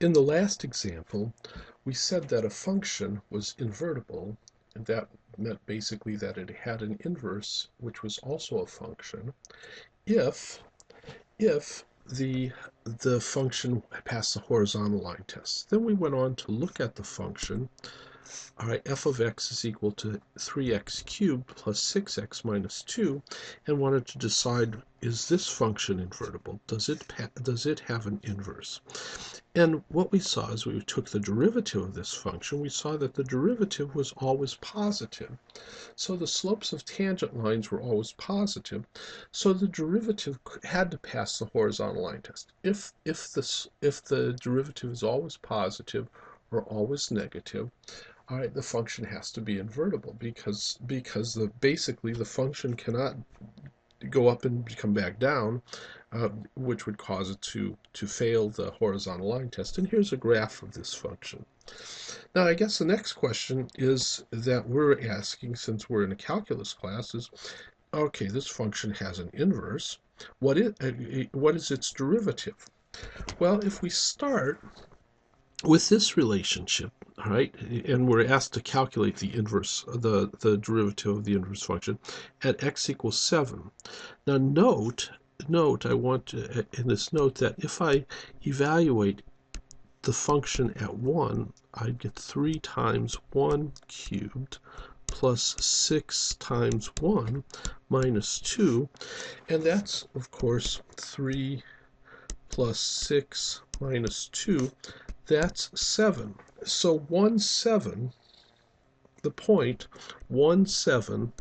In the last example, we said that a function was invertible, and that meant basically that it had an inverse, which was also a function, if if the function passed the horizontal line test. Then we went on to look at the function. All right, f of x is equal to 3x cubed plus 6x minus 2, and wanted to decide, is this function invertible? Does it have an inverse? And what we saw is we took the derivative of this function, we saw that the derivative was always positive. So the slopes of tangent lines were always positive. So the derivative had to pass the horizontal line test. If the derivative is always positive or always negative, all right, the function has to be invertible because basically the function cannot go up and come back down, which would cause it to fail the horizontal line test. And here's a graph of this function. Now, I guess the next question is that we're asking, since we're in a calculus class, is, okay, this function has an inverse. What is its derivative? Well, if we start with this relationship, all right, and we're asked to calculate the inverse, the derivative of the inverse function at x equals 7. Now note, I want to, in this note, that if I evaluate the function at 1, I'd get 3 times 1 cubed plus 6 times 1 minus 2, and that's, of course, 3 plus 6 minus 2, that's 7. So 1, 7, the point 1, 7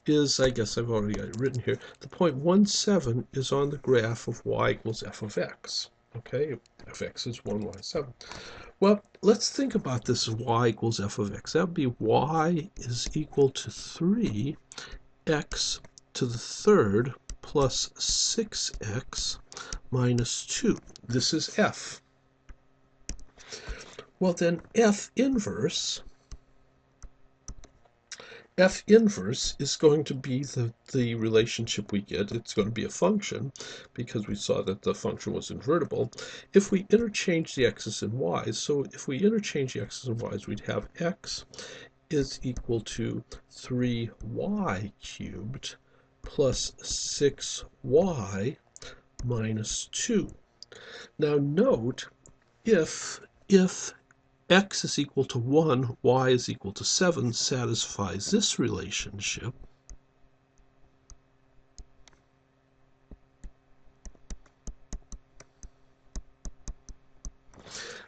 is, I guess I've already got it written here, the point 1, 7 is on the graph of y equals f of x. Okay, f(x) is 1, y 7. Well, let's think about this as y equals f of x. That would be y is equal to 3x to the third plus 6x minus 2. This is f. Well, then f inverse is going to be the relationship we get. It's going to be a function because we saw that the function was invertible. If we interchange the x's and y's, so if we interchange the x's and y's, we'd have x is equal to 3y cubed plus 6y minus 2. Now note, if x is equal to 1, y is equal to 7 satisfies this relationship,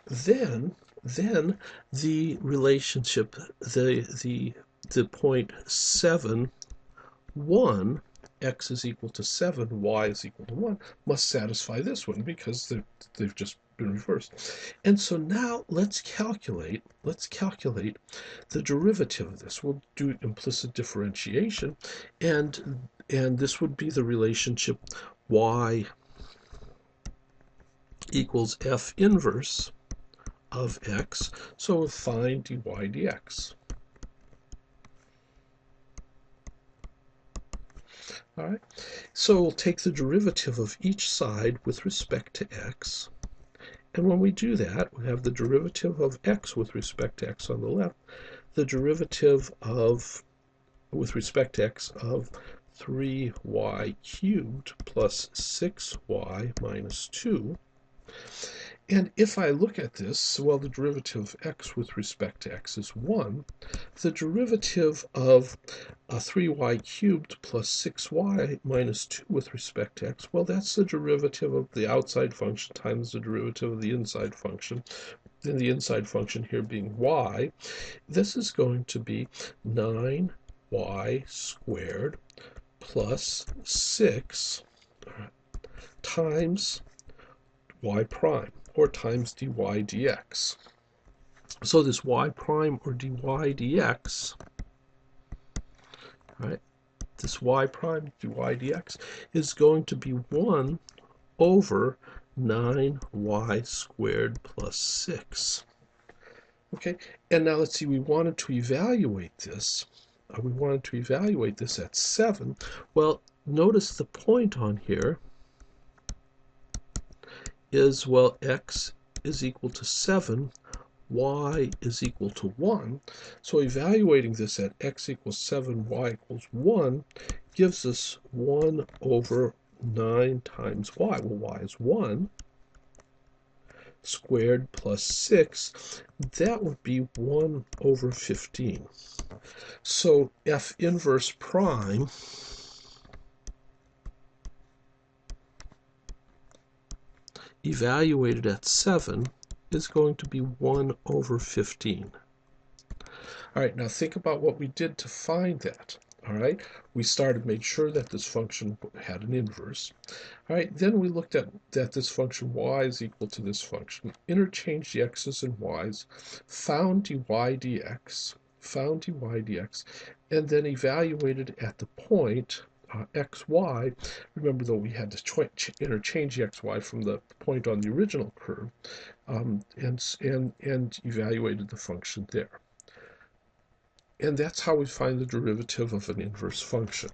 then the relationship, the point 7, 1, x is equal to 7, y is equal to 1, must satisfy this one because they've just been reversed. And so now let's calculate the derivative of this. We'll do implicit differentiation, and this would be the relationship y equals f inverse of x. So we'll find dy dx. All right, so we'll take the derivative of each side with respect to x. And when we do that, we have the derivative of x with respect to x on the left, the derivative of, with respect to x, of 3y cubed plus 6y minus 2. And if I look at this, well, the derivative of x with respect to x is 1. The derivative of 3y cubed plus 6y minus 2 with respect to x, well, that's the derivative of the outside function times the derivative of the inside function, and the inside function here being y. This is going to be 9y squared plus 6 times y prime, or times dy dx. So this y prime or dy dx, right, this y prime dy dx is going to be 1 over 9y squared plus 6. Okay, and now let's see, we wanted to evaluate this. We wanted to evaluate this at 7. Well, notice the point on here is, well, x is equal to 7, y is equal to 1. So evaluating this at x equals 7, y equals 1 gives us 1 over 9 times y. Well, y is 1 squared plus 6. That would be 1 over 15. So f inverse prime evaluated at 7 is going to be 1 over 15. All right, now think about what we did to find that. All right, we made sure that this function had an inverse. All right, then we looked at that this function y is equal to this function, interchanged the x's and y's, found dy dx, and then evaluated at the point xy. Remember, though, we had to interchange the xy from the point on the original curve, and evaluated the function there. And that's how we find the derivative of an inverse function.